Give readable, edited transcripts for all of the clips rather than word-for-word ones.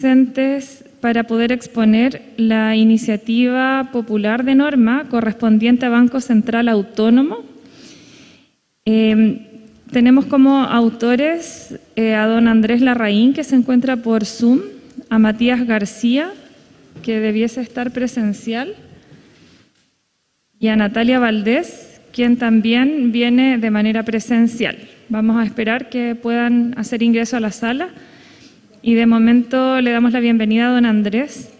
presentes para poder exponer la iniciativa popular de norma correspondiente a Banco Central Autónomo. Tenemos como autores a don Andrés Larraín, que se encuentra por Zoom, a Matías García, que debiese estar presencial, y a Natalia Valdés, quien también viene de manera presencial. Vamos a esperar que puedan hacer ingreso a la sala y de momento le damos la bienvenida a don Andrés.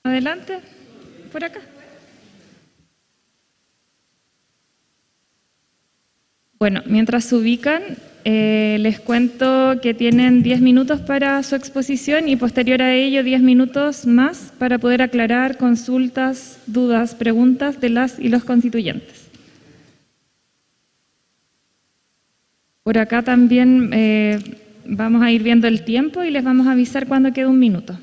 Adelante, por acá. Bueno, mientras se ubican, les cuento que tienen 10 minutos para su exposición y posterior a ello 10 minutos más para poder aclarar consultas, dudas, preguntas de las y los constituyentes. Por acá también vamos a ir viendo el tiempo y les vamos a avisar cuando quede un minuto.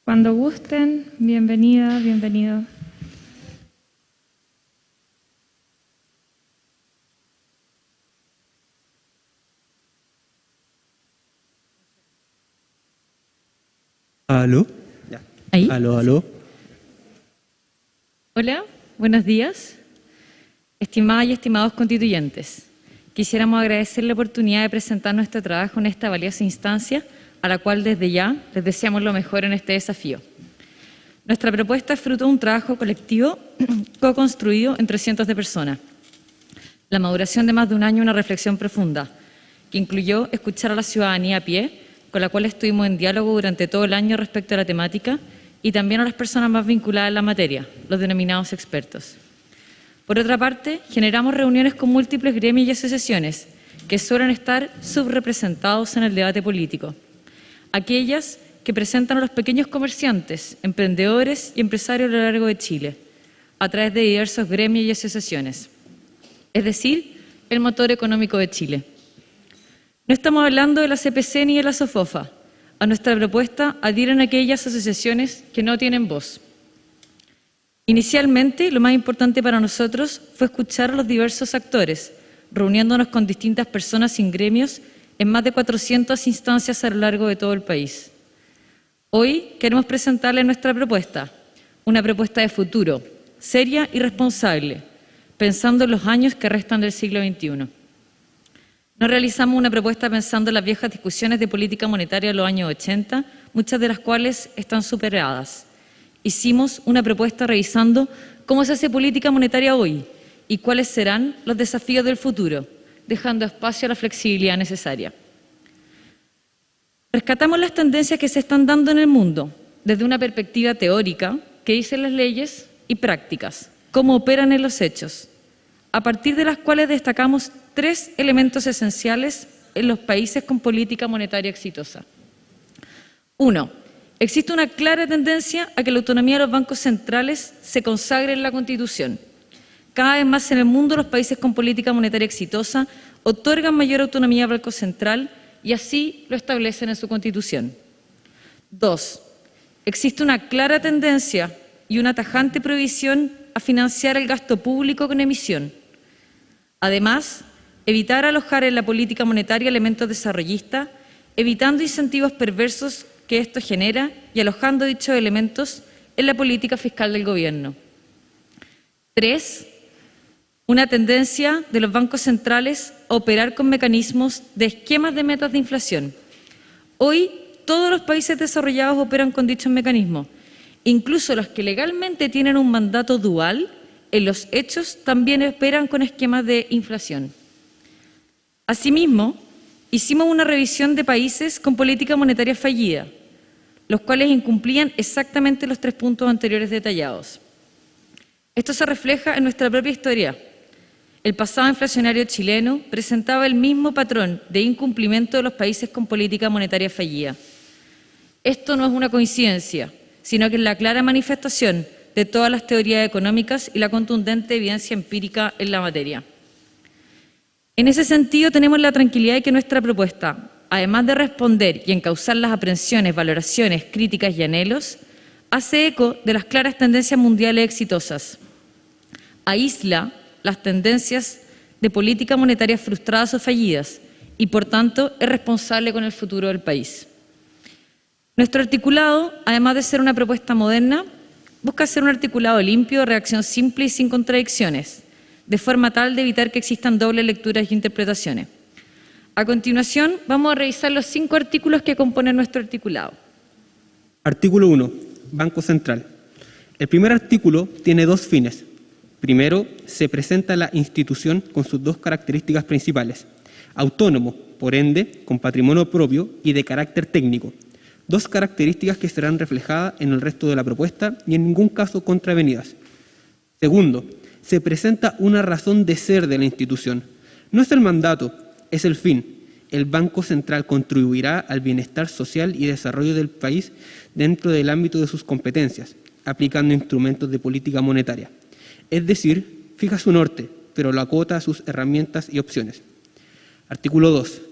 Cuando gusten, bienvenida, bienvenido. ¿Aló? ¿Ahí? ¿Aló, aló? Hola, buenos días. Estimadas y estimados constituyentes, quisiéramos agradecer la oportunidad de presentar nuestro trabajo en esta valiosa instancia, a la cual desde ya les deseamos lo mejor en este desafío. Nuestra propuesta es fruto de un trabajo colectivo co-construido entre cientos de personas. La maduración de más de un año, una reflexión profunda, que incluyó escuchar a la ciudadanía a pie, con la cual estuvimos en diálogo durante todo el año respecto a la temática, y también a las personas más vinculadas en la materia, los denominados expertos. Por otra parte, generamos reuniones con múltiples gremios y asociaciones que suelen estar subrepresentados en el debate político. Aquellas que presentan a los pequeños comerciantes, emprendedores y empresarios a lo largo de Chile, a través de diversos gremios y asociaciones, es decir, el motor económico de Chile. No estamos hablando de la CPC ni de la SOFOFA. A nuestra propuesta adhieren aquellas asociaciones que no tienen voz. Inicialmente, lo más importante para nosotros fue escuchar a los diversos actores, reuniéndonos con distintas personas sin gremios en más de 400 instancias a lo largo de todo el país. Hoy queremos presentarles nuestra propuesta, una propuesta de futuro, seria y responsable, pensando en los años que restan del siglo XXI. No realizamos una propuesta pensando en las viejas discusiones de política monetaria de los años 80, muchas de las cuales están superadas. Hicimos una propuesta revisando cómo se hace política monetaria hoy y cuáles serán los desafíos del futuro, dejando espacio a la flexibilidad necesaria. Rescatamos las tendencias que se están dando en el mundo desde una perspectiva teórica, que dicen las leyes, y prácticas, cómo operan en los hechos, a partir de las cuales destacamos 3 elementos esenciales en los países con política monetaria exitosa. 1. Existe una clara tendencia a que la autonomía de los bancos centrales se consagre en la Constitución. Cada vez más en el mundo los países con política monetaria exitosa otorgan mayor autonomía al Banco Central y así lo establecen en su Constitución. 2. Existe una clara tendencia y una tajante prohibición a financiar el gasto público con emisión. Además, evitar alojar en la política monetaria elementos desarrollistas, evitando incentivos perversos que esto genera y alojando dichos elementos en la política fiscal del gobierno. 3. Una tendencia de los bancos centrales a operar con mecanismos de esquemas de metas de inflación. Hoy, todos los países desarrollados operan con dichos mecanismos. Incluso los que legalmente tienen un mandato dual, en los hechos también operan con esquemas de inflación. Asimismo, hicimos una revisión de países con política monetaria fallida, los cuales incumplían exactamente los 3 puntos anteriores detallados. Esto se refleja en nuestra propia historia. El pasado inflacionario chileno presentaba el mismo patrón de incumplimiento de los países con política monetaria fallida. Esto no es una coincidencia, sino que es la clara manifestación de todas las teorías económicas y la contundente evidencia empírica en la materia. En ese sentido, tenemos la tranquilidad de que nuestra propuesta, además de responder y encauzar las aprehensiones, valoraciones, críticas y anhelos, hace eco de las claras tendencias mundiales exitosas. Aísla las tendencias de política monetaria frustradas o fallidas y, por tanto, es responsable con el futuro del país. Nuestro articulado, además de ser una propuesta moderna, busca ser un articulado limpio, de redacción simple y sin contradicciones, de forma tal de evitar que existan dobles lecturas y interpretaciones. A continuación, vamos a revisar los 5 artículos que componen nuestro articulado. Artículo 1. Banco Central. El primer artículo tiene 2 fines. Primero, se presenta la institución con sus 2 características principales: autónomo, por ende, con patrimonio propio y de carácter técnico. 2 características que serán reflejadas en el resto de la propuesta y en ningún caso contravenidas. Segundo, se presenta una razón de ser de la institución. No es el mandato, es el fin. El Banco Central contribuirá al bienestar social y desarrollo del país dentro del ámbito de sus competencias, aplicando instrumentos de política monetaria. Es decir, fija su norte, pero lo acota a sus herramientas y opciones. Artículo 2.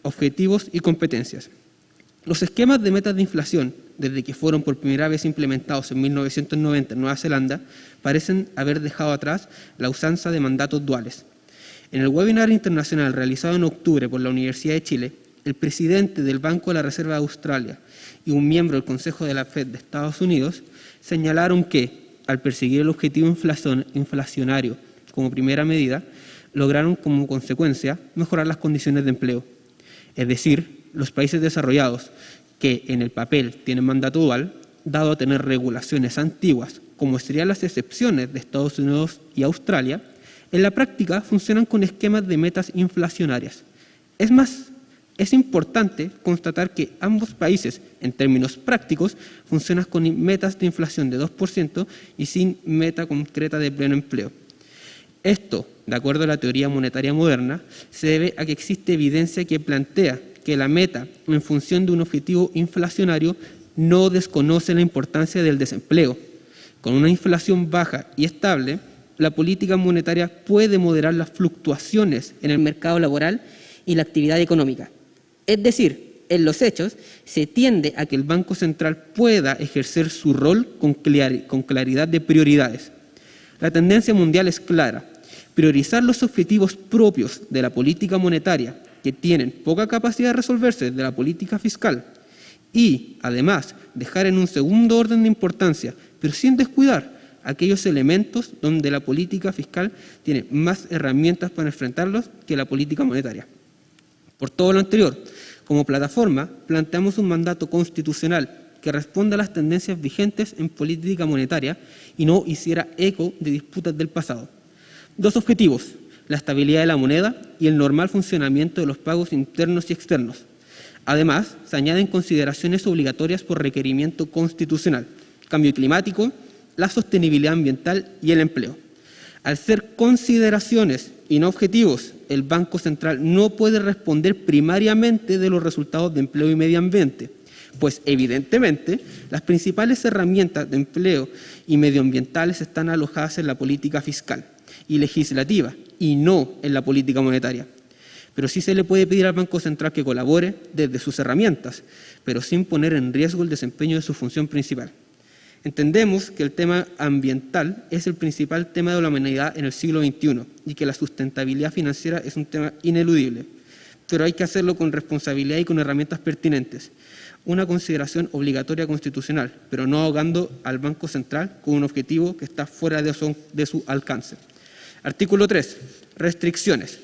Objetivos y competencias. Los esquemas de metas de inflación, desde que fueron por primera vez implementados en 1990 en Nueva Zelanda, parecen haber dejado atrás la usanza de mandatos duales. En el webinar internacional realizado en octubre por la Universidad de Chile, el presidente del Banco de la Reserva de Australia y un miembro del Consejo de la FED de Estados Unidos señalaron que, al perseguir el objetivo inflacionario como primera medida, lograron como consecuencia mejorar las condiciones de empleo. Es decir, los países desarrollados, que en el papel tienen mandato dual, dado a tener regulaciones antiguas, como serían las excepciones de Estados Unidos y Australia, en la práctica funcionan con esquemas de metas inflacionarias. Es más, es importante constatar que ambos países, en términos prácticos, funcionan con metas de inflación de 2% y sin meta concreta de pleno empleo. Esto, de acuerdo a la teoría monetaria moderna, se debe a que existe evidencia que plantea que la meta, en función de un objetivo inflacionario, no desconoce la importancia del desempleo. Con una inflación baja y estable, la política monetaria puede moderar las fluctuaciones en el mercado laboral y la actividad económica. Es decir, en los hechos, se tiende a que el Banco Central pueda ejercer su rol con claridad de prioridades. La tendencia mundial es clara: priorizar los objetivos propios de la política monetaria, que tienen poca capacidad de resolverse de la política fiscal, y, además, dejar en un segundo orden de importancia, pero sin descuidar, aquellos elementos donde la política fiscal tiene más herramientas para enfrentarlos que la política monetaria. Por todo lo anterior, como plataforma, planteamos un mandato constitucional que responda a las tendencias vigentes en política monetaria y no hiciera eco de disputas del pasado. 2 objetivos: la estabilidad de la moneda y el normal funcionamiento de los pagos internos y externos. Además, se añaden consideraciones obligatorias por requerimiento constitucional: cambio climático, la sostenibilidad ambiental y el empleo. Al ser consideraciones y no objetivos, el Banco Central no puede responder primariamente de los resultados de empleo y medio ambiente, pues evidentemente las principales herramientas de empleo y medioambientales están alojadas en la política fiscal y legislativa y no en la política monetaria. Pero sí se le puede pedir al Banco Central que colabore desde sus herramientas, pero sin poner en riesgo el desempeño de su función principal. Entendemos que el tema ambiental es el principal tema de la humanidad en el siglo XXI y que la sustentabilidad financiera es un tema ineludible, pero hay que hacerlo con responsabilidad y con herramientas pertinentes. Una consideración obligatoria constitucional, pero no ahogando al Banco Central con un objetivo que está fuera de su alcance. Artículo 3. Restricciones.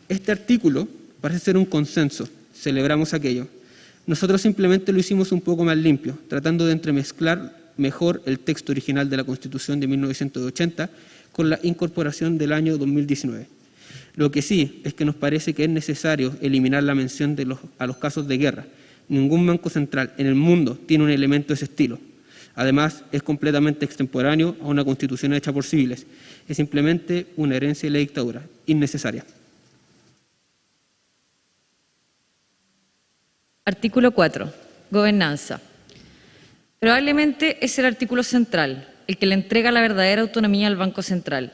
Este artículo parece ser un consenso, celebramos aquello. Nosotros simplemente lo hicimos un poco más limpio, tratando de entremezclar mejor el texto original de la Constitución de 1980 con la incorporación del año 2019. Lo que sí es que nos parece que es necesario eliminar la mención a los casos de guerra. Ningún banco central en el mundo tiene un elemento de ese estilo. Además, es completamente extemporáneo a una Constitución hecha por civiles. Es simplemente una herencia de la dictadura, innecesaria. Artículo 4. Gobernanza. Probablemente es el artículo central, el que le entrega la verdadera autonomía al Banco Central.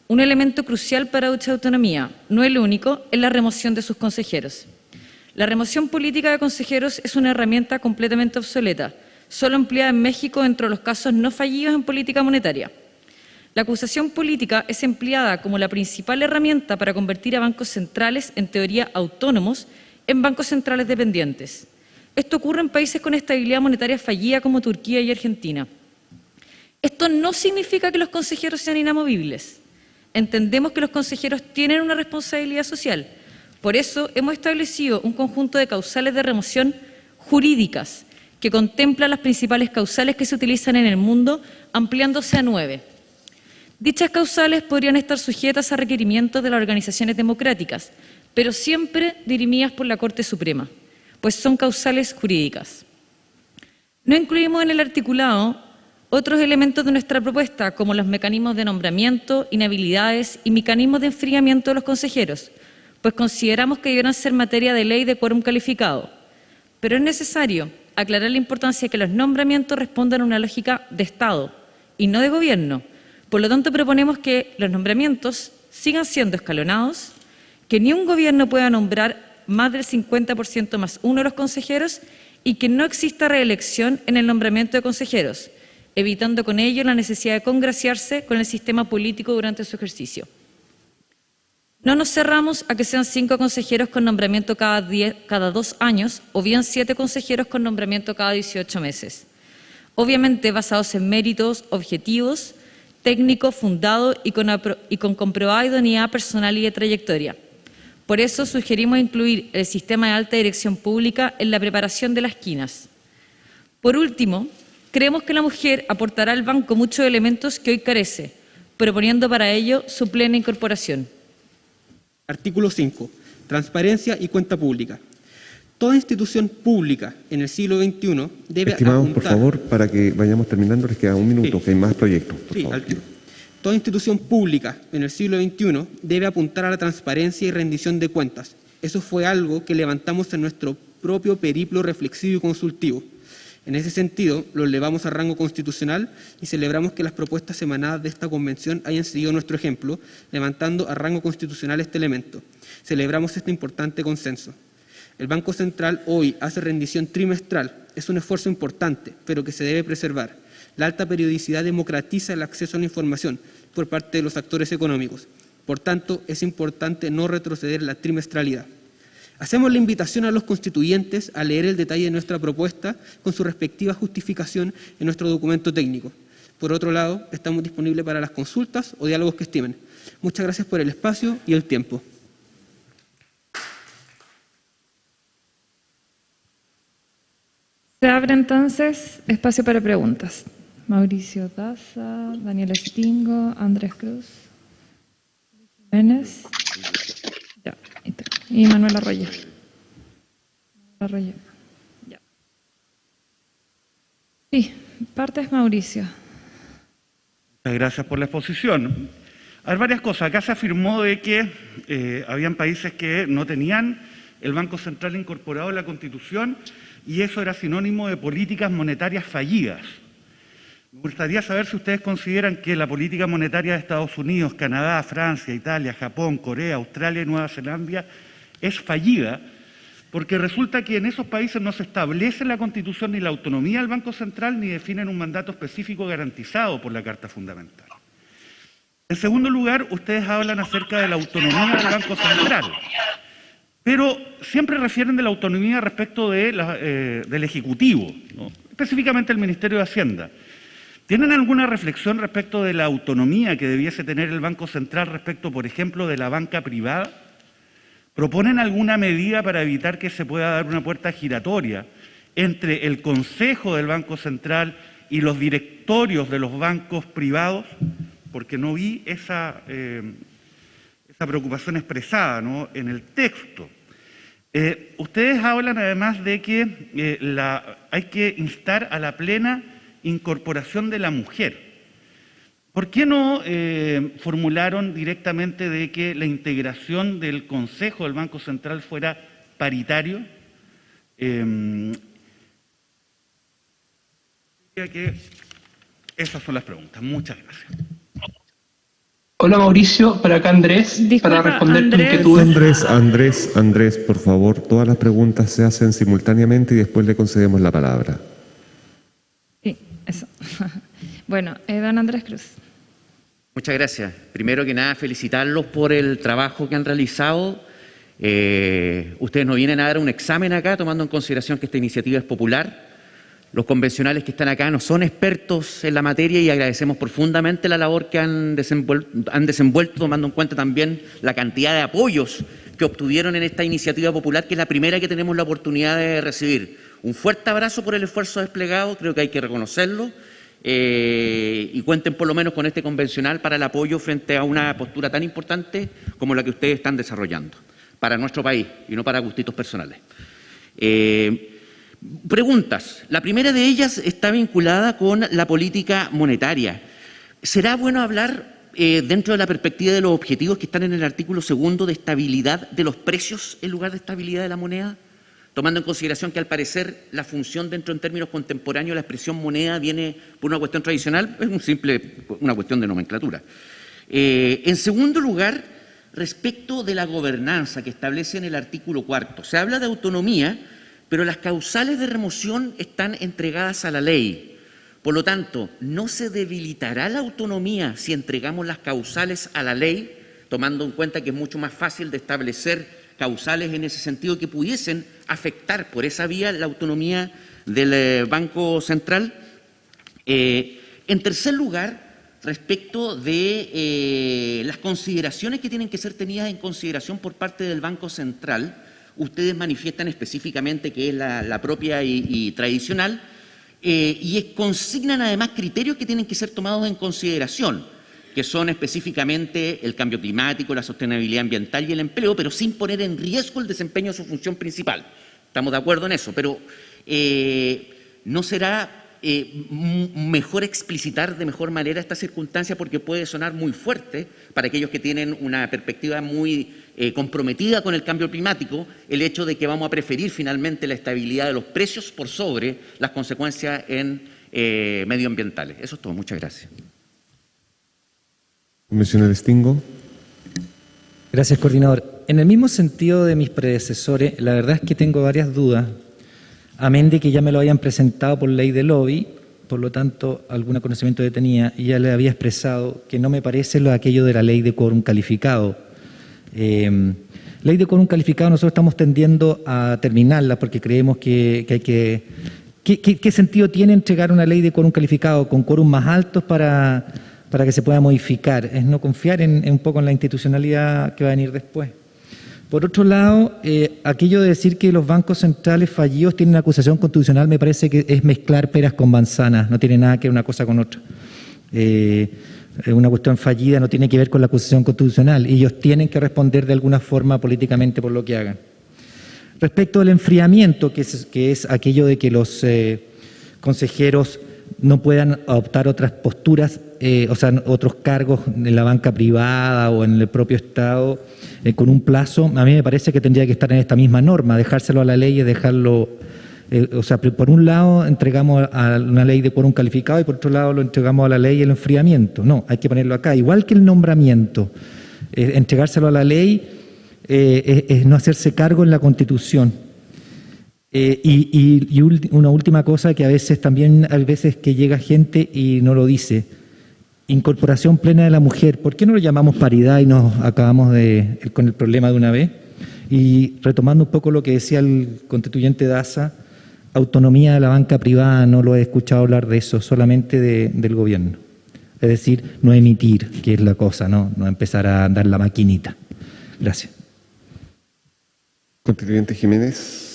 Un elemento crucial para dicha autonomía, no el único, es la remoción de sus consejeros. La remoción política de consejeros es una herramienta completamente obsoleta, solo empleada en México dentro de los casos no fallidos en política monetaria. La acusación política es empleada como la principal herramienta para convertir a bancos centrales, en teoría autónomos, en bancos centrales dependientes. Esto ocurre en países con estabilidad monetaria fallida como Turquía y Argentina. Esto no significa que los consejeros sean inamovibles. Entendemos que los consejeros tienen una responsabilidad social. Por eso hemos establecido un conjunto de causales de remoción jurídicas que contemplan las principales causales que se utilizan en el mundo, ampliándose a 9. Dichas causales podrían estar sujetas a requerimientos de las organizaciones democráticas, pero siempre dirimidas por la Corte Suprema, pues son causales jurídicas. No incluimos en el articulado otros elementos de nuestra propuesta, como los mecanismos de nombramiento, inhabilidades y mecanismos de enfriamiento de los consejeros, pues consideramos que deberán ser materia de ley de quórum calificado. Pero es necesario aclarar la importancia de que los nombramientos respondan a una lógica de Estado y no de gobierno. Por lo tanto, proponemos que los nombramientos sigan siendo escalonados, que ni un gobierno pueda nombrar más del 50% más uno de los consejeros y que no exista reelección en el nombramiento de consejeros, evitando con ello la necesidad de congraciarse con el sistema político durante su ejercicio. No nos cerramos a que sean 5 consejeros con nombramiento cada 2 años o bien 7 consejeros con nombramiento cada 18 meses. Obviamente basados en méritos objetivos, técnico, fundado y con comprobada idoneidad personal y de trayectoria. Por eso sugerimos incluir el sistema de alta dirección pública en la preparación de las quinas. Por último, creemos que la mujer aportará al banco muchos elementos que hoy carece, proponiendo para ello su plena incorporación. Artículo 5. Transparencia y cuenta pública. Toda institución pública en el siglo XXI debe Estimados, apuntar... por favor, para que vayamos terminando, les queda un minuto, Sí. que hay más proyectos. Sí, al tiro. Toda institución pública en el siglo XXI debe apuntar a la transparencia y rendición de cuentas. Eso fue algo que levantamos en nuestro propio periplo reflexivo y consultivo. En ese sentido, lo elevamos a rango constitucional y celebramos que las propuestas emanadas de esta convención hayan seguido nuestro ejemplo, levantando a rango constitucional este elemento. Celebramos este importante consenso. El Banco Central hoy hace rendición trimestral. Es un esfuerzo importante, pero que se debe preservar. La alta periodicidad democratiza el acceso a la información por parte de los actores económicos. Por tanto, es importante no retroceder en la trimestralidad. Hacemos la invitación a los constituyentes a leer el detalle de nuestra propuesta con su respectiva justificación en nuestro documento técnico. Por otro lado, estamos disponibles para las consultas o diálogos que estimen. Muchas gracias por el espacio y el tiempo. Se abre entonces espacio para preguntas. Mauricio Daza, Daniel Stingo, Andrés Cruz, Jiménez ya, y Manuel Arroyo. Ya. Sí, partes Mauricio. Muchas gracias por la exposición. A ver, varias cosas. Acá se afirmó de que habían países que no tenían el Banco Central incorporado en la Constitución y eso era sinónimo de políticas monetarias fallidas. Me gustaría saber si ustedes consideran que la política monetaria de Estados Unidos, Canadá, Francia, Italia, Japón, Corea, Australia y Nueva Zelanda es fallida, porque resulta que en esos países no se establece la Constitución ni la autonomía del Banco Central ni definen un mandato específico garantizado por la Carta Fundamental. En segundo lugar, ustedes hablan acerca de la autonomía del Banco Central, pero siempre refieren de la autonomía respecto de del Ejecutivo, ¿no? Específicamente el Ministerio de Hacienda. ¿Tienen alguna reflexión respecto de la autonomía que debiese tener el Banco Central respecto, por ejemplo, de la banca privada? ¿Proponen alguna medida para evitar que se pueda dar una puerta giratoria entre el Consejo del Banco Central y los directorios de los bancos privados? Porque no vi esa preocupación expresada, ¿no?, en el texto. Ustedes hablan además de que hay que instar a la plena incorporación de la mujer. ¿Por qué no formularon directamente de que la integración del Consejo del Banco Central fuera paritario? Que esas son las preguntas. Muchas gracias. Hola Mauricio, para acá Andrés, Disculpa, para responder tu Andrés. inquietud. Andrés, por favor, todas las preguntas se hacen simultáneamente y después le concedemos la palabra. Sí, eso. Bueno, don Andrés Cruz. Muchas gracias. Primero que nada, felicitarlos por el trabajo que han realizado. Ustedes no vienen a dar un examen acá, tomando en consideración que esta iniciativa es popular. Los convencionales que están acá no son expertos en la materia y agradecemos profundamente la labor que han desenvuelto, tomando en cuenta también la cantidad de apoyos que obtuvieron en esta iniciativa popular, que es la primera que tenemos la oportunidad de recibir. Un fuerte abrazo por el esfuerzo desplegado, creo que hay que reconocerlo, y cuenten por lo menos con este convencional para el apoyo frente a una postura tan importante como la que ustedes están desarrollando para nuestro país y no para gustitos personales. Preguntas. La primera de ellas está vinculada con la política monetaria. ¿Será bueno hablar, dentro de la perspectiva de los objetivos que están en el artículo 2, de estabilidad de los precios en lugar de estabilidad de la moneda? Tomando en consideración que al parecer la función dentro en términos contemporáneos, la expresión moneda viene por una cuestión tradicional, es una cuestión de nomenclatura. En segundo lugar, respecto de la gobernanza que establece en el artículo 4, se habla de autonomía, pero las causales de remoción están entregadas a la ley. Por lo tanto, ¿no se debilitará la autonomía si entregamos las causales a la ley, tomando en cuenta que es mucho más fácil de establecer causales en ese sentido que pudiesen afectar por esa vía la autonomía del Banco Central? En tercer lugar, respecto de las consideraciones que tienen que ser tenidas en consideración por parte del Banco Central, ustedes manifiestan específicamente que es la propia y tradicional, y consignan además criterios que tienen que ser tomados en consideración, que son específicamente el cambio climático, la sostenibilidad ambiental y el empleo, pero sin poner en riesgo el desempeño de su función principal. Estamos de acuerdo en eso, pero ¿no será mejor explicitar de mejor manera esta circunstancia, porque puede sonar muy fuerte para aquellos que tienen una perspectiva muy comprometida con el cambio climático, el hecho de que vamos a preferir finalmente la estabilidad de los precios por sobre las consecuencias medioambientales? Eso es todo. Muchas gracias. Convencional Stingo. Gracias, coordinador. En el mismo sentido de mis predecesores, la verdad es que tengo varias dudas. Amén de que ya me lo habían presentado por ley de lobby, por lo tanto, algún conocimiento que tenía, y ya le había expresado que no me parece aquello de la ley de quórum calificado. Ley de quórum calificado, nosotros estamos tendiendo a terminarla porque creemos que hay que... ¿Qué sentido tiene entregar una ley de quórum calificado con quórum más altos para que se pueda modificar? Es no confiar un poco en la institucionalidad que va a venir después. Por otro lado, aquello de decir que los bancos centrales fallidos tienen una acusación constitucional me parece que es mezclar peras con manzanas, no tiene nada que ver una cosa con otra. Una cuestión fallida no tiene que ver con la acusación constitucional y ellos tienen que responder de alguna forma políticamente por lo que hagan. Respecto al enfriamiento, que es aquello de que los consejeros no puedan adoptar otras posturas, o sea, otros cargos en la banca privada o en el propio Estado, con un plazo, a mí me parece que tendría que estar en esta misma norma, dejárselo a la ley y dejarlo, o sea, por un lado entregamos a una ley de quórum calificado y por otro lado lo entregamos a la ley y el enfriamiento. No, hay que ponerlo acá, igual que el nombramiento, entregárselo a la ley es no hacerse cargo en la Constitución. Y una última cosa que a veces también, hay veces que llega gente y no lo dice, incorporación plena de la mujer. ¿Por qué no lo llamamos paridad y nos acabamos con el problema de una vez? Y retomando un poco lo que decía el constituyente Daza, autonomía de la banca privada, no lo he escuchado hablar de eso, solamente del gobierno. Es decir, no emitir, que es la cosa, no empezar a andar la maquinita. Gracias. Constituyente Jiménez.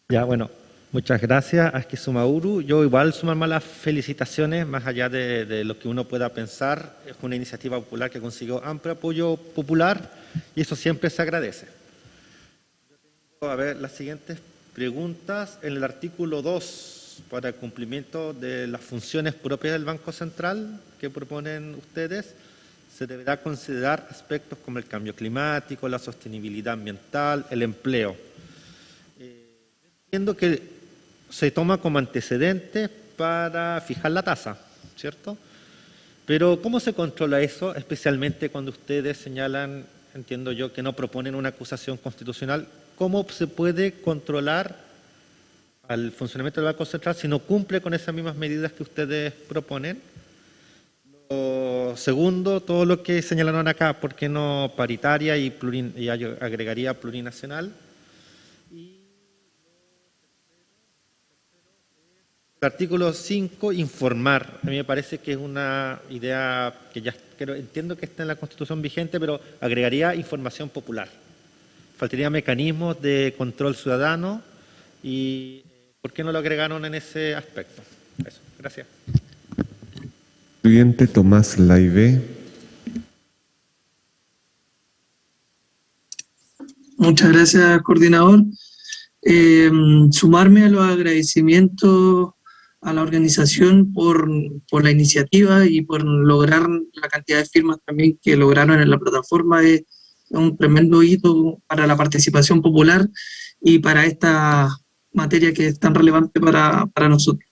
Ya, bueno, muchas gracias, Aski Sumauru. Yo igual sumarme a las felicitaciones, más allá de lo que uno pueda pensar, es una iniciativa popular que consiguió amplio apoyo popular y eso siempre se agradece. Yo tengo, a ver, las siguientes preguntas. En el artículo 2, para el cumplimiento de las funciones propias del Banco Central que proponen ustedes, se deberá considerar aspectos como el cambio climático, la sostenibilidad ambiental, el empleo. Entiendo que se toma como antecedente para fijar la tasa, ¿cierto? Pero ¿cómo se controla eso? Especialmente cuando ustedes señalan, entiendo yo, que no proponen una acusación constitucional. ¿Cómo se puede controlar al funcionamiento del Banco Central si no cumple con esas mismas medidas que ustedes proponen? Lo segundo, todo lo que señalaron acá, ¿por qué no paritaria y agregaría plurinacional? El artículo 5, informar. A mí me parece que es una idea que ya entiendo que está en la Constitución vigente, pero agregaría información popular. Faltaría mecanismos de control ciudadano y ¿por qué no lo agregaron en ese aspecto? Eso, gracias. Estudiante Tomás Laive. Muchas gracias, coordinador. Sumarme a los agradecimientos a la organización por la iniciativa y por lograr la cantidad de firmas también que lograron en la plataforma. Es un tremendo hito para la participación popular y para esta materia que es tan relevante para nosotros.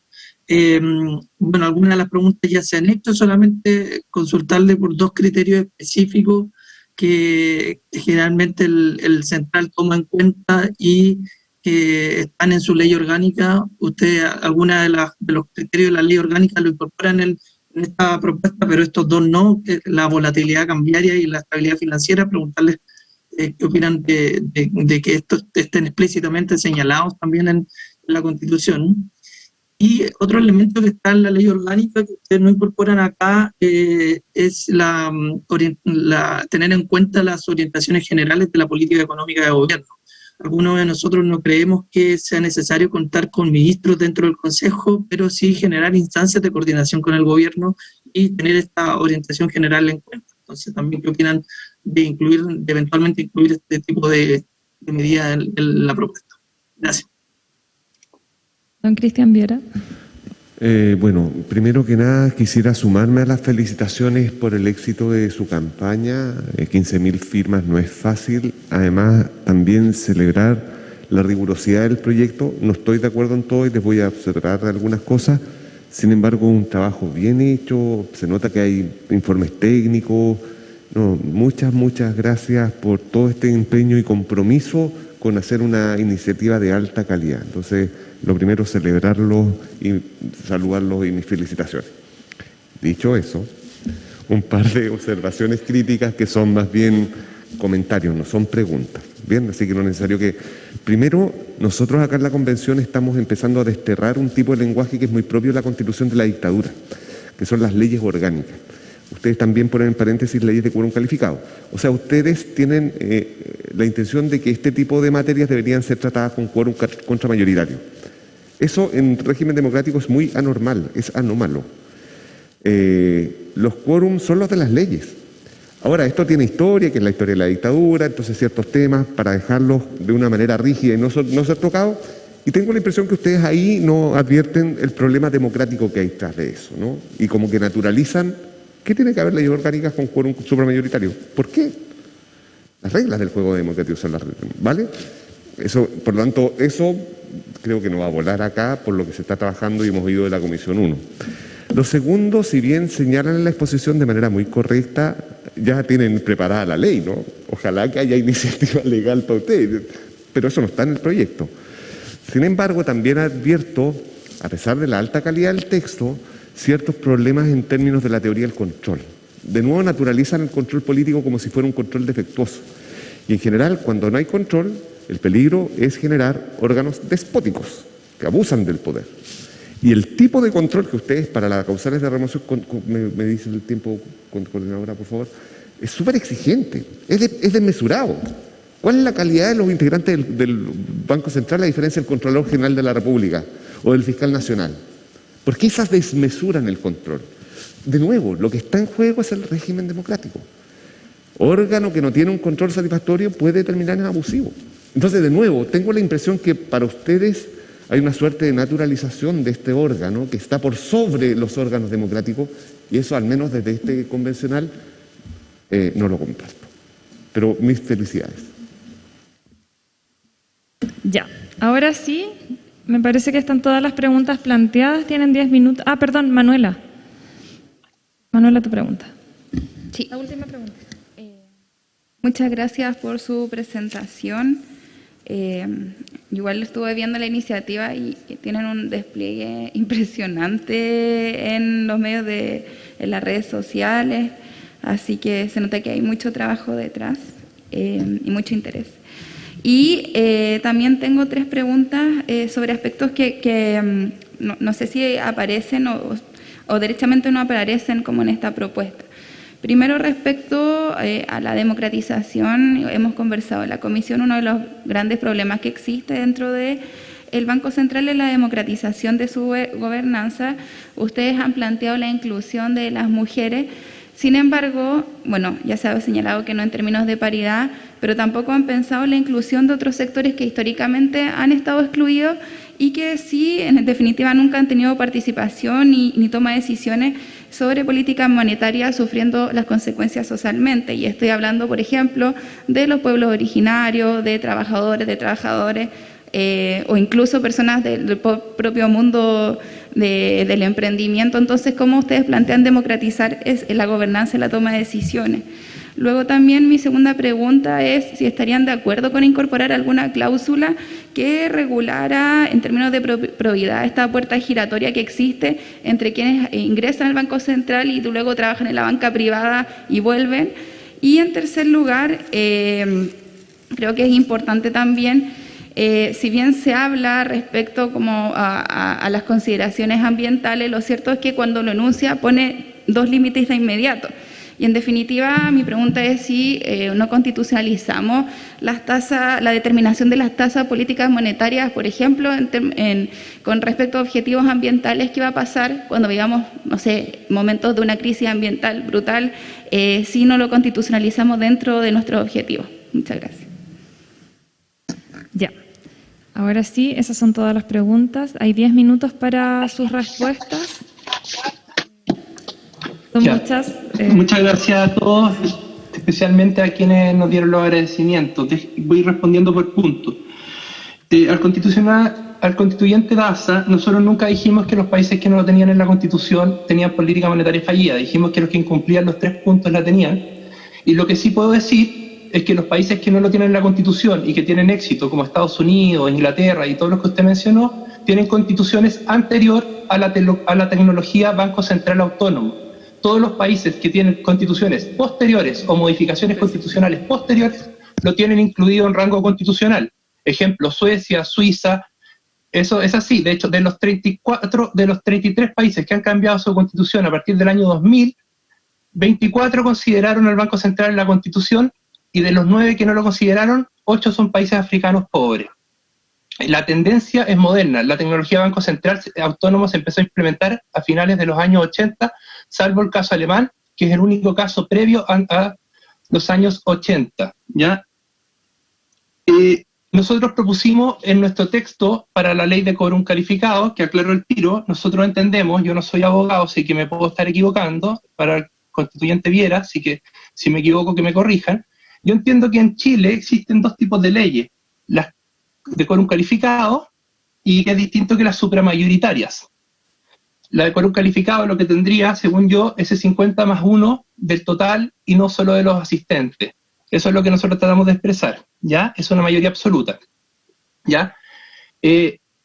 Bueno, algunas de las preguntas ya se han hecho, solamente consultarle por dos criterios específicos que generalmente el central toma en cuenta y que están en su ley orgánica. Usted, alguna de los criterios de la ley orgánica lo incorporan en esta propuesta, pero estos dos no, la volatilidad cambiaria y la estabilidad financiera. Preguntarles qué opinan de que estos estén explícitamente señalados también en la Constitución. Y otro elemento que está en la ley orgánica que ustedes no incorporan acá es tener en cuenta las orientaciones generales de la política económica de gobierno. Algunos de nosotros no creemos que sea necesario contar con ministros dentro del Consejo, pero sí generar instancias de coordinación con el gobierno y tener esta orientación general en cuenta. Entonces, también qué opinan de eventualmente incluir este tipo de medidas en la propuesta. Gracias. Don Cristian Viera. Bueno, primero que nada quisiera sumarme a las felicitaciones por el éxito de su campaña. 15.000 firmas no es fácil. Además, también celebrar la rigurosidad del proyecto. No estoy de acuerdo en todo y les voy a observar algunas cosas. Sin embargo, un trabajo bien hecho. Se nota que hay informes técnicos. No, muchas gracias por todo este empeño y compromiso con hacer una iniciativa de alta calidad. Entonces, lo primero, celebrarlos y saludarlos y mis felicitaciones. Dicho eso, un par de observaciones críticas que son más bien comentarios, no son preguntas. Bien, así que no es necesario que... Primero, nosotros acá en la Convención estamos empezando a desterrar un tipo de lenguaje que es muy propio de la Constitución de la dictadura, que son las leyes orgánicas. Ustedes también ponen en paréntesis leyes de quórum calificado. O sea, ustedes tienen la intención de que este tipo de materias deberían ser tratadas con quórum contramayoritario. Eso en régimen democrático es muy anormal, es anómalo. Los quórums son los de las leyes. Ahora, esto tiene historia, que es la historia de la dictadura, entonces ciertos temas para dejarlos de una manera rígida y no ser tocados. Y tengo la impresión que ustedes ahí no advierten el problema democrático que hay tras de eso, ¿no? Y como que naturalizan, ¿qué tiene que haber leyes orgánicas con quórum supramayoritario? ¿Por qué? Las reglas del juego democrático son las reglas, ¿vale? Eso, por lo tanto, eso creo que no va a volar acá por lo que se está trabajando y hemos oído de la Comisión 1. Lo segundo, si bien señalan en la exposición de manera muy correcta, ya tienen preparada la ley, ¿no? Ojalá que haya iniciativa legal para ustedes, pero eso no está en el proyecto. Sin embargo, también advierto, a pesar de la alta calidad del texto, ciertos problemas en términos de la teoría del control. De nuevo, naturalizan el control político como si fuera un control defectuoso. Y en general, cuando no hay control, el peligro es generar órganos despóticos que abusan del poder. Y el tipo de control que ustedes para las causales de remoción, me dice el tiempo, coordinadora, por favor, es súper exigente, es desmesurado. ¿Cuál es la calidad de los integrantes del Banco Central a diferencia del Contralor General de la República o del Fiscal Nacional? ¿Por qué esa desmesura en el control? De nuevo, lo que está en juego es el régimen democrático. Órgano que no tiene un control satisfactorio puede terminar en abusivo. Entonces, de nuevo, tengo la impresión que para ustedes hay una suerte de naturalización de este órgano que está por sobre los órganos democráticos y eso, al menos desde este convencional, no lo comparto. Pero mis felicidades. Ya, ahora sí, me parece que están todas las preguntas planteadas, tienen 10 minutos. Ah, perdón, Manuela. Manuela, tu pregunta. Sí. La última pregunta. Muchas gracias por su presentación. Igual estuve viendo la iniciativa y tienen un despliegue impresionante en los medios en las redes sociales, así que se nota que hay mucho trabajo detrás y mucho interés. Y también tengo 3 preguntas sobre aspectos que no sé si aparecen o derechamente no aparecen como en esta propuesta. Primero, respecto a la democratización, hemos conversado en la comisión, uno de los grandes problemas que existe dentro del Banco Central es la democratización de su gobernanza. Ustedes han planteado la inclusión de las mujeres, sin embargo, bueno, ya se ha señalado que no en términos de paridad, pero tampoco han pensado en la inclusión de otros sectores que históricamente han estado excluidos y que sí, en definitiva, nunca han tenido participación ni toma de decisiones sobre políticas monetarias, sufriendo las consecuencias socialmente. Y estoy hablando, por ejemplo, de los pueblos originarios, de trabajadores, o incluso personas del propio mundo del emprendimiento. Entonces, ¿cómo ustedes plantean democratizar la gobernanza y la toma de decisiones? Luego también mi segunda pregunta es si estarían de acuerdo con incorporar alguna cláusula que regulara en términos de probidad esta puerta giratoria que existe entre quienes ingresan al Banco Central y luego trabajan en la banca privada y vuelven. Y en tercer lugar, creo que es importante también, si bien se habla respecto como a las consideraciones ambientales, lo cierto es que cuando lo enuncia pone 2 límites de inmediato. Y en definitiva, mi pregunta es si no constitucionalizamos la determinación de las tasas políticas monetarias, por ejemplo, con respecto a objetivos ambientales, ¿qué va a pasar cuando vivamos, no sé, momentos de una crisis ambiental brutal, si no lo constitucionalizamos dentro de nuestros objetivos? Muchas gracias. Ya. Ahora sí, esas son todas las preguntas. Hay 10 minutos para sus respuestas. Son muchas. Muchas gracias a todos, especialmente a quienes nos dieron los agradecimientos. Voy respondiendo por puntos. Al constituyente Daza, nosotros nunca dijimos que los países que no lo tenían en la Constitución tenían política monetaria fallida. Dijimos que los que incumplían los 3 puntos la tenían. Y lo que sí puedo decir es que los países que no lo tienen en la Constitución y que tienen éxito, como Estados Unidos, Inglaterra y todos los que usted mencionó, tienen constituciones anterior a la tecnología Banco Central Autónomo. Todos los países que tienen constituciones posteriores o modificaciones constitucionales posteriores lo tienen incluido en rango constitucional. Ejemplo, Suecia, Suiza, eso es así. De hecho, de los 33 países que han cambiado su constitución a partir del año 2000, 24 consideraron al Banco Central en la Constitución y de los 9 que no lo consideraron, 8 son países africanos pobres. La tendencia es moderna. La tecnología Banco Central Autónomo se empezó a implementar a finales de los años 80, salvo el caso alemán, que es el único caso previo a los años 80. ¿Ya? Nosotros propusimos en nuestro texto para la ley de quórum calificado, que aclaro el tiro, nosotros entendemos, yo no soy abogado, así que me puedo estar equivocando, para el constituyente Viera, así que si me equivoco que me corrijan. Yo entiendo que en Chile existen 2 tipos de leyes, las de quórum calificado y que es distinto que las supramayoritarias. La de quórum calificado lo que tendría, según yo, ese 50+1 del total y no solo de los asistentes. Eso es lo que nosotros tratamos de expresar, ¿ya? Es una mayoría absoluta, ¿ya?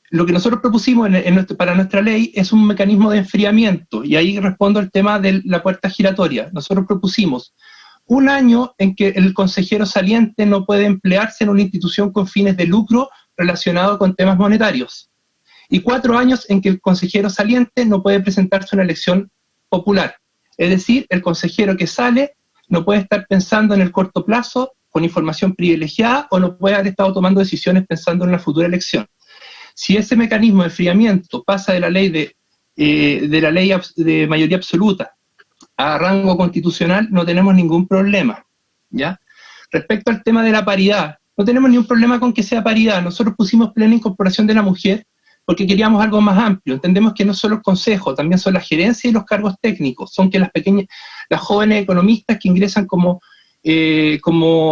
Lo que nosotros propusimos para nuestra ley es un mecanismo de enfriamiento, y ahí respondo al tema de la puerta giratoria. Nosotros propusimos 1 año en que el consejero saliente no puede emplearse en una institución con fines de lucro relacionado con temas monetarios, y 4 años en que el consejero saliente no puede presentarse a una elección popular. Es decir, el consejero que sale no puede estar pensando en el corto plazo con información privilegiada o no puede haber estado tomando decisiones pensando en una futura elección. Si ese mecanismo de enfriamiento pasa de la ley de mayoría absoluta a rango constitucional, no tenemos ningún problema, ¿ya? Respecto al tema de la paridad, no tenemos ningún problema con que sea paridad. Nosotros pusimos plena incorporación de la mujer porque queríamos algo más amplio. Entendemos que no solo el consejo, también son la gerencia y los cargos técnicos. Son que las jóvenes economistas que ingresan como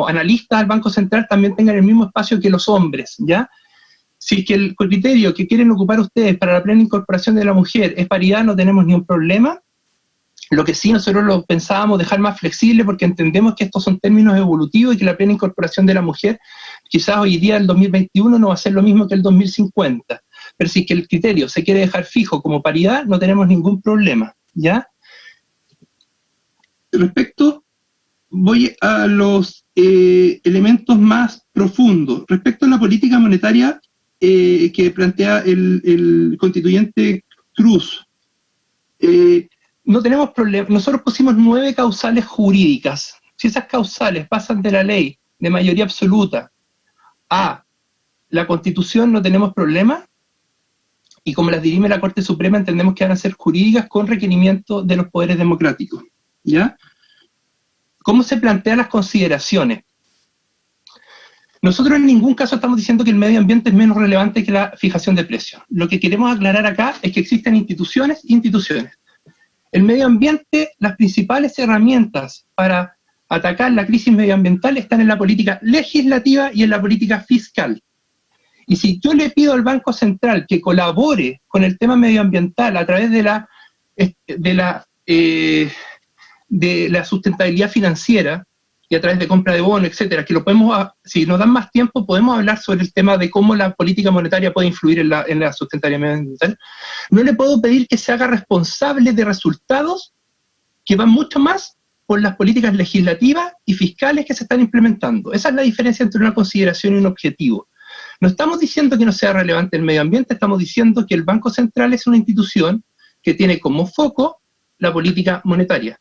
analistas al Banco Central también tengan el mismo espacio que los hombres, ¿ya? Si es que el criterio que quieren ocupar ustedes para la plena incorporación de la mujer es paridad, no tenemos ningún problema. Lo que sí nosotros lo pensábamos dejar más flexible porque entendemos que estos son términos evolutivos y que la plena incorporación de la mujer quizás hoy día, el 2021, no va a ser lo mismo que el 2050. Pero si es que el criterio se quiere dejar fijo como paridad, no tenemos ningún problema, ¿ya? Respecto, voy a los elementos más profundos. Respecto a la política monetaria que plantea el constituyente Cruz, no tenemos problema. Nosotros pusimos 9 causales jurídicas. Si esas causales pasan de la ley de mayoría absoluta a la Constitución, no tenemos problema. Y como las dirime la Corte Suprema, entendemos que van a ser jurídicas con requerimiento de los poderes democráticos, ¿ya? ¿Cómo se plantean las consideraciones? Nosotros en ningún caso estamos diciendo que el medio ambiente es menos relevante que la fijación de precios. Lo que queremos aclarar acá es que existen instituciones e instituciones. El medio ambiente, las principales herramientas para atacar la crisis medioambiental están en la política legislativa y en la política fiscal. Y si yo le pido al Banco Central que colabore con el tema medioambiental a través de la sustentabilidad financiera y a través de compra de bonos, etcétera, que lo podemos, si nos dan más tiempo, podemos hablar sobre el tema de cómo la política monetaria puede influir en la sustentabilidad medioambiental, no le puedo pedir que se haga responsable de resultados que van mucho más por las políticas legislativas y fiscales que se están implementando. Esa es la diferencia entre una consideración y un objetivo. No estamos diciendo que no sea relevante el medio ambiente, estamos diciendo que el Banco Central es una institución que tiene como foco la política monetaria.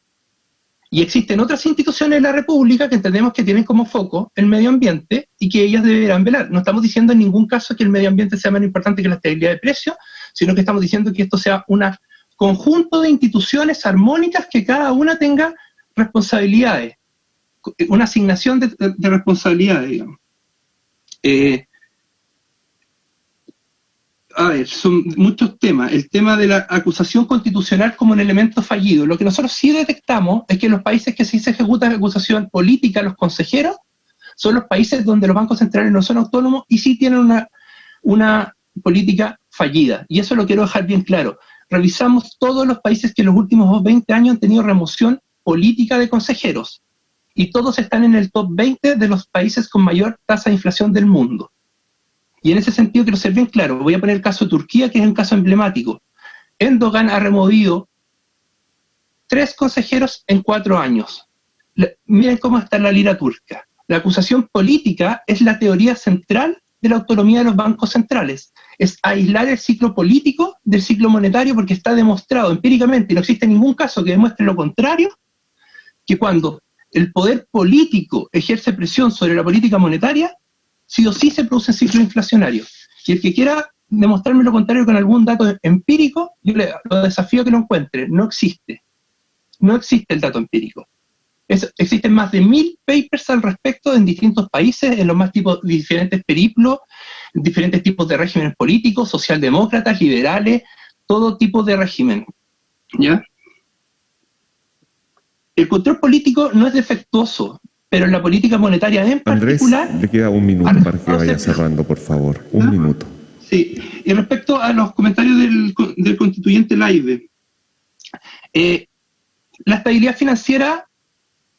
Y existen otras instituciones de la República que entendemos que tienen como foco el medio ambiente y que ellas deberán velar. No estamos diciendo en ningún caso que el medio ambiente sea menos importante que la estabilidad de precios, sino que estamos diciendo que esto sea un conjunto de instituciones armónicas que cada una tenga responsabilidades, una asignación de responsabilidades, digamos. A ver, son muchos temas. El tema de la acusación constitucional como un elemento fallido. Lo que nosotros sí detectamos es que en los países que sí se ejecuta la acusación política a los consejeros son los países donde los bancos centrales no son autónomos y sí tienen una política fallida. Y eso lo quiero dejar bien claro. Revisamos todos los países que en los últimos 20 años han tenido remoción política de consejeros. Y todos están en el top 20 de los países con mayor tasa de inflación del mundo. Y en ese sentido quiero ser bien claro, voy a poner el caso de Turquía, que es un caso emblemático. Erdogan ha removido 3 consejeros en 4 años. Miren cómo está la lira turca. La acusación política es la teoría central de la autonomía de los bancos centrales. Es aislar el ciclo político del ciclo monetario porque está demostrado empíricamente, y no existe ningún caso que demuestre lo contrario, que cuando el poder político ejerce presión sobre la política monetaria, sí o sí se produce un ciclo inflacionario. Y el que quiera demostrarme lo contrario con algún dato empírico, yo lo desafío a que lo encuentre. No existe. No existe el dato empírico. Existen más de 1000 papers al respecto en distintos países, en los más diferentes periplos, diferentes tipos de regímenes políticos, socialdemócratas, liberales, todo tipo de régimen. ¿Ya? El control político no es defectuoso, pero en la política monetaria en particular... Andrés, le queda un minuto para que vaya cerrando, por favor. Un minuto. Sí, y respecto a los comentarios del constituyente Laibe, la estabilidad financiera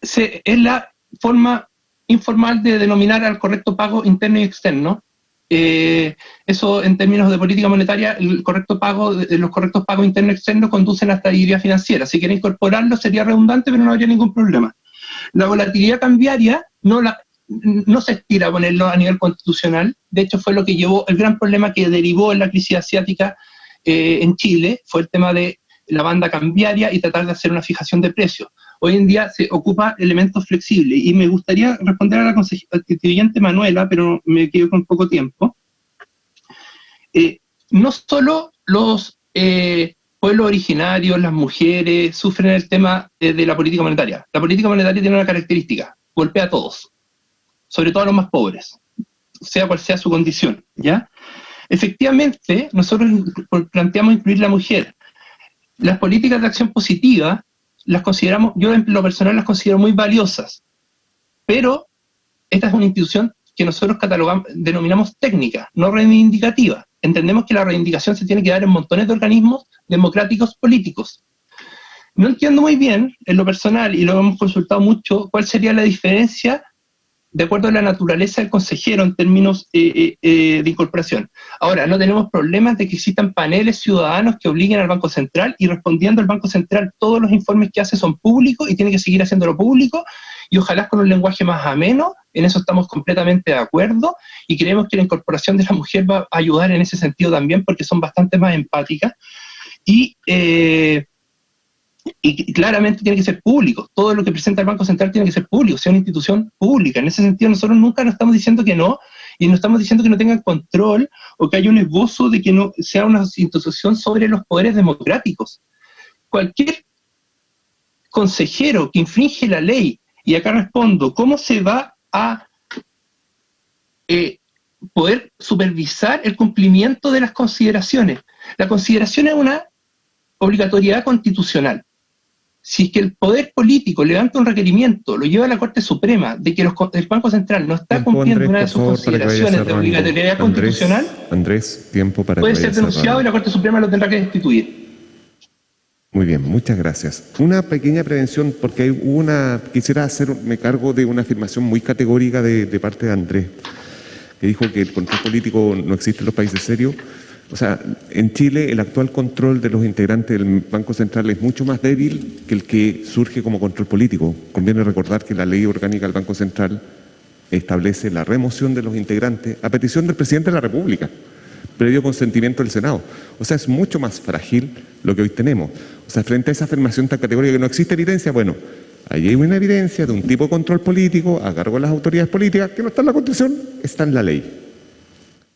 es la forma informal de denominar al correcto pago interno y externo. Eso en términos de política monetaria, los correctos pagos internos y externos conducen a la estabilidad financiera. Si quiere incorporarlo sería redundante, pero no habría ningún problema. La volatilidad cambiaria no se estira a ponerlo a nivel constitucional. De hecho, fue lo que llevó el gran problema que derivó en la crisis asiática en Chile, fue el tema de la banda cambiaria y tratar de hacer una fijación de precios. Hoy en día se ocupa elementos flexibles, y me gustaría responder a la constituyente Manuela, pero me quedo con poco tiempo. No solo los pueblos originarios, las mujeres, sufren el tema de la política monetaria. La política monetaria tiene una característica: golpea a todos, sobre todo a los más pobres, sea cual sea su condición, ¿ya? Efectivamente, nosotros planteamos incluir la mujer. Las políticas de acción positiva las consideramos, yo en lo personal las considero muy valiosas, pero esta es una institución que nosotros denominamos técnica, no reivindicativa. Entendemos que la reivindicación se tiene que dar en montones de organismos democráticos políticos. No entiendo muy bien, en lo personal, y lo hemos consultado mucho, cuál sería la diferencia de acuerdo a la naturaleza del consejero en términos de incorporación. Ahora, no tenemos problemas de que existan paneles ciudadanos que obliguen al Banco Central, y respondiendo al Banco Central, todos los informes que hace son públicos y tiene que seguir haciéndolo público, y ojalá con un lenguaje más ameno. En eso estamos completamente de acuerdo, y creemos que la incorporación de la mujer va a ayudar en ese sentido también, porque son bastante más empáticas, y claramente tiene que ser público. Todo lo que presenta el Banco Central tiene que ser público, sea una institución pública. En ese sentido, nosotros nunca nos estamos diciendo que no, y no estamos diciendo que no tengan control o que haya un esbozo de que no sea una institución sobre los poderes democráticos. Cualquier consejero que infringe la ley, y acá respondo, ¿cómo se va a poder supervisar el cumplimiento de las consideraciones? La consideración es una obligatoriedad constitucional. Si es que el poder político levanta un requerimiento, lo lleva a la Corte Suprema, de que el Banco Central no está cumpliendo una de sus consideraciones de obligatoriedad constitucional, Andrés, tiempo para puede ser denunciado y la Corte Suprema lo tendrá que destituir. Muy bien, muchas gracias. Una pequeña prevención, porque quisiera hacerme cargo de una afirmación muy categórica de parte de Andrés, que dijo que el control político no existe en los países serios. O sea, en Chile el actual control de los integrantes del Banco Central es mucho más débil que el que surge como control político. Conviene recordar que la ley orgánica del Banco Central establece la remoción de los integrantes a petición del presidente de la República, previo consentimiento del Senado. O sea, es mucho más frágil lo que hoy tenemos. O sea, frente a esa afirmación tan categórica que no existe evidencia, bueno, ahí hay una evidencia de un tipo de control político a cargo de las autoridades políticas que no está en la Constitución, está en la ley.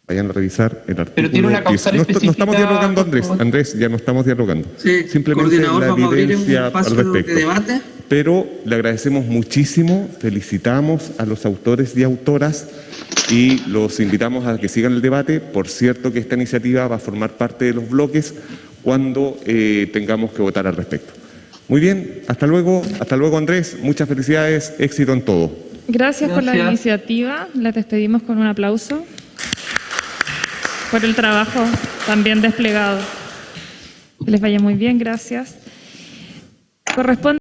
Vayan a revisar el artículo. Pero tiene una causal específica. No estamos dialogando, Andrés, ya no estamos dialogando. Sí, simplemente la vamos a evidencia abrir un espacio al respecto. de debate. Pero le agradecemos muchísimo, felicitamos a los autores y autoras y los invitamos a que sigan el debate. Por cierto que esta iniciativa va a formar parte de los bloques cuando tengamos que votar al respecto. Muy bien, hasta luego Andrés, muchas felicidades, éxito en todo. Gracias por la iniciativa, les despedimos con un aplauso por el trabajo también desplegado. Que les vaya muy bien, gracias. Corresponde